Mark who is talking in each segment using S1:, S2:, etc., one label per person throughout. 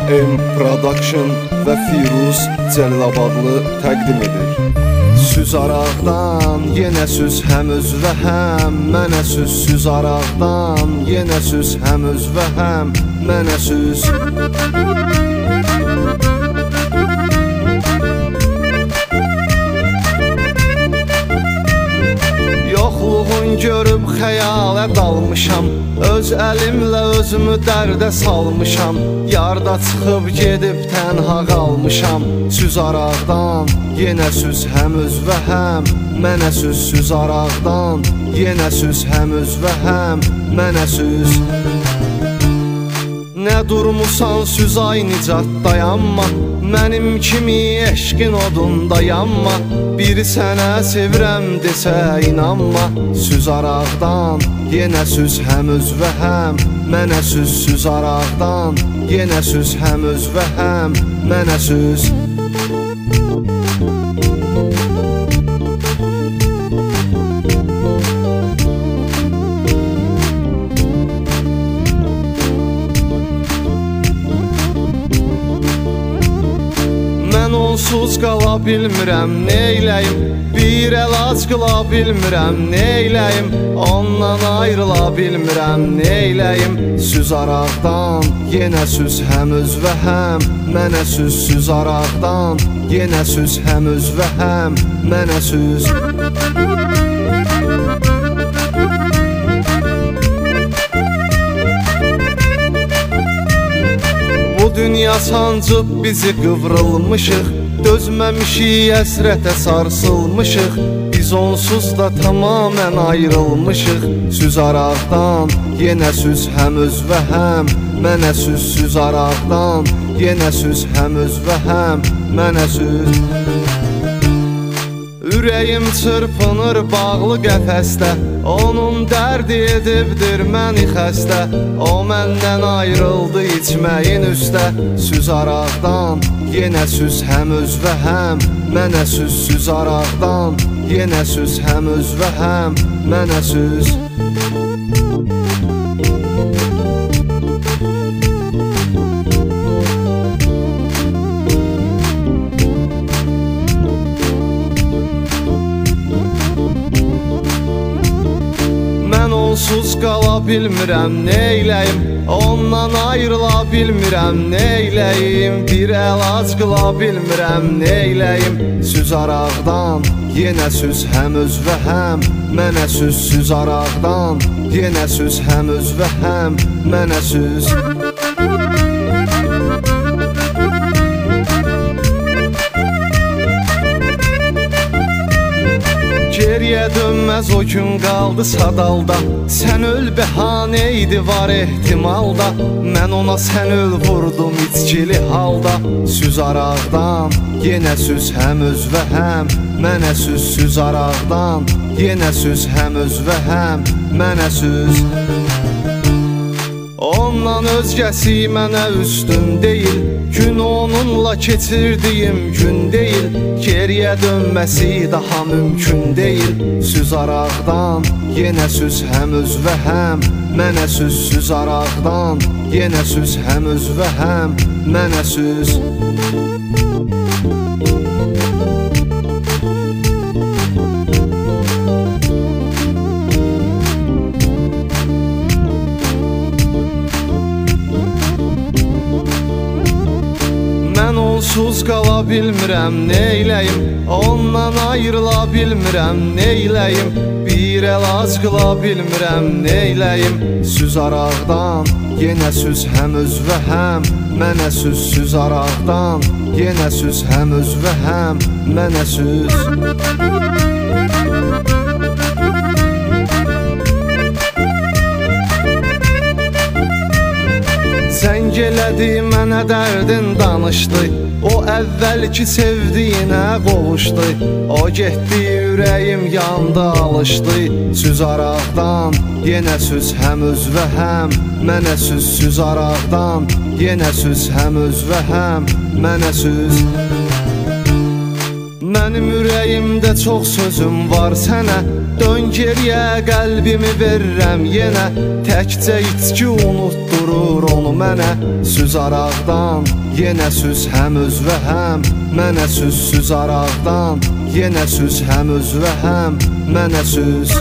S1: M Production və Firuz Cəlilabadlı təqdim edir. Süz araqdan yenə süz həm öz və həm mənə süz. Süz araqdan yenə süz həm öz və həm mənə süz. Yoxluğun görüb xəyalə dalmışam, öz əlimlə özümü dərdə salmışam. Yarda çıxıb gedib tənha qalmışam. Süz araqdan yenə süz həm öz və həm mənə süz. Süz araqdan yenə süz həm öz və həm mənə süz. Nə durmusan süz ay nicat dayanma, mənim kimi eşqin odunda yanma. Biri sənə sevirəm desə inanma. Süz araqdan yenə süz həm öz və həm mənə süz. Süz araqdan yenə süz həm öz və həm mənə süz. Mən onsuz qala bilmirəm, neyləyim? Bir əlac qıla bilmirəm, neyləyim? Ondan ayrıla bilmirəm, neyləyim? Süz araqdan yenə süz həm öz və həm mənə süz. Süz araqdan yenə süz həm öz və həm mənə süz. Bu dünya sancıb bizi qıvrılmışıq, dözməmişik əsrətə sarsılmışıq. Biz onsuz da tamamən ayrılmışıq. Süz araqdan yenə süz həm öz və həm mənə süz. Süz araqdan yenə süz həm öz və həm mənə süz. Ürəyim çırpınır bağlı qəfəsdə, onun dərdi edibdir məni xəstə. O məndən ayrıldı içməyin üstə. Süz araqdan yenə süz həm öz və həm mənə süz. Süz araqdan yenə süz həm öz və həm mənə süz. Onsuz qala bilmirəm, neyləyim? Ondan ayrıla bilmirəm, neyləyim? Bir əlac qıla bilmirəm, neyləyim? Süz araqdan yenə süz həm öz və həm mənə süz. Süz araqdan yenə süz həm öz və həm mənə süz. Geriyə dönməz o gün qaldı sadalda. Sən öl bəhanə idi var ehtimalda. Mən ona sən öl vurdum içkili halda. Süz araqdan yenə süz həm öz və həm mənə süz. Süz araqdan yenə süz həm öz və həm mənə süz. Ondan özgəsi mənə üstün deyil, gün onunla keçirdiyim gün deyil. Geriyə dönməsi daha mümkün deyil. Süz araqdan yenə süz həm öz və həm mənə süz. Süz araqdan yenə süz həm öz və həm mənə süz. Mən onsuz qala bilmirəm, neyləyim? Ondan ayrıla bilmirəm, neyləyim? Bir əlac qıla bilmirəm, neyləyim? Süz araqdan yenə süz həm öz və həm mənə süz. Süz araqdan yenə süz həm öz və həm mənə süz. Zəng elədi mənə dərdin danışdı, o əvvəlki sevdiyinə qovuşdu. O getdi ürəyim yandı alışdı. Süz araqdan yenə süz həm öz və həm mənə süz. Süz araqdan yenə süz həm öz və həm mənə süz. Mənim ürəyimdə çox sözüm var sənə. Dön geriyə, qəlbimi verirəm yenə. Təkcə içki unutdurur onu mənə. Süz araqdan, yenə süz həm özvə həm mənə süz. Süz araqdan, yenə süz həm özvə həm mənə süz.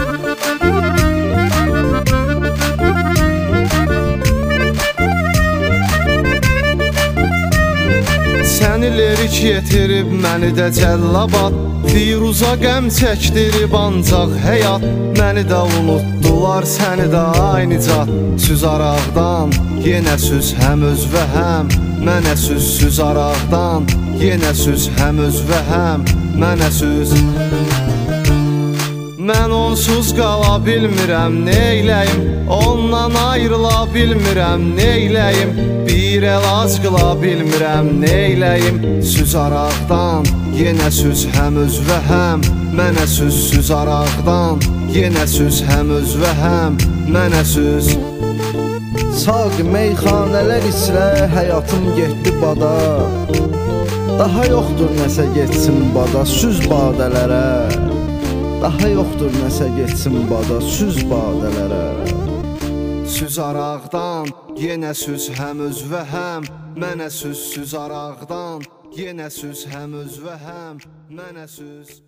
S1: Səni lirik yetirib məni də cəllabad. Firuza qəm çəkdirib ancaq həyat. Məni də unutdular, səni də aynı cad. Süz araqdan, yenə süz həm özvə həm mənə süz. Süz araqdan, yenə süz həm özvə həm mənə süz. Mən onsuz qala bilmirəm, neyləyim? Ondan ayrıla bilmirəm, neyləyim? Bir əlac qıla bilmirəm, neyləyim? Süz araqdan, yenə süz həm özvə həm mənə süz. Süz araqdan, yenə süz həm özvə həm mənə süz.
S2: Saq meyxanələr içrə həyatım getdi bada. Daha yoxdur nəsə getsin bada süz badələrə. Daha yoxdur nəsə getsin bada süz badələrə.
S1: Süz araqdan, yenə süz həm özvə həm mənə süz. Süz araqdan, yenə süz həm özvə həm mənə süz.